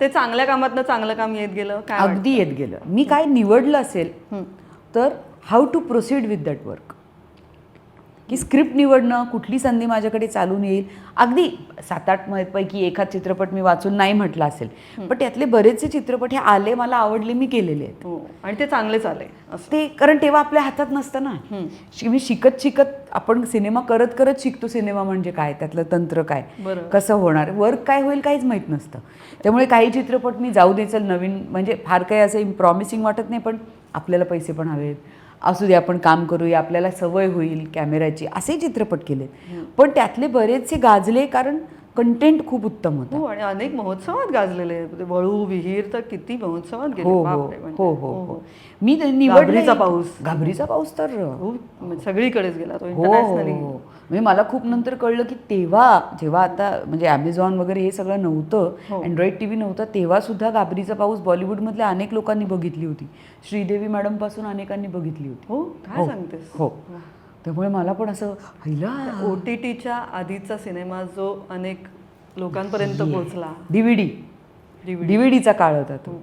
ते चांगल्या कामातनं चांगलं काम येत गेलं काय अगदी येत गेलं. मी काय निवडलं असेल तर how to proceed with that work, की स्क्रिप्ट निवडणं, कुठली संधी माझ्याकडे चालून येईल. अगदी 7-8 पैकी एखाद चित्रपट मी वाचून नाही म्हटलं असेल, पण त्यातले बरेचसे चित्रपट हे आले, मला आवडले, मी केलेले आहेत. हो आणि ते चांगलेच आले असं. ते कारण तेव्हा आपल्या हातात नसतं ना. मी शिकत शिकत, आपण सिनेमा करत करत शिकतो सिनेमा म्हणजे काय, त्यातलं तंत्र काय, बरं. कसं होणार, वर्क काय होईल काहीच माहीत नसतं. त्यामुळे काही चित्रपट मी जाऊ द्यायचं नवीन, म्हणजे फार काही असं प्रॉमिसिंग वाटत नाही, पण आपल्याला पैसे पण हवेत, असू दे आपण काम करूया, आपल्याला सवय होईल कॅमेऱ्याची, असे चित्रपट केले. पण त्यातले बरेचसे गाजले कारण कंटेंट खूप उत्तम होतं. हो आणि अनेक महोत्सवात गाजलेले वळू विहीर तर किती महोत्सवात गेले. हो हो बापरे, म्हणजे. हो हो हो. मी निवडलं घाबरीचा पाऊस. घाबरीचा पाऊस तर खूप सगळीकडेच गेला तो हो इंटरनॅशनली. हो. म्हणजे मला खूप नंतर कळलं की तेव्हा जेव्हा आता म्हणजे ॲमेझॉन वगैरे हे सगळं नव्हतं, अँड्रॉइड टी व्ही नव्हता, तेव्हा सुद्धा घाबरीचा पाऊस बॉलिवूडमधल्या अनेक लोकांनी बघितली होती. श्रीदेवी मॅडम पासून अनेकांनी बघितली होती. हो काय सांगतेस. हो. त्यामुळे मला पण असं OTTच्या आधीचा सिनेमा जो अनेक लोकांपर्यंत पोहोचला. डीव्हीडीचा काळ होता तो.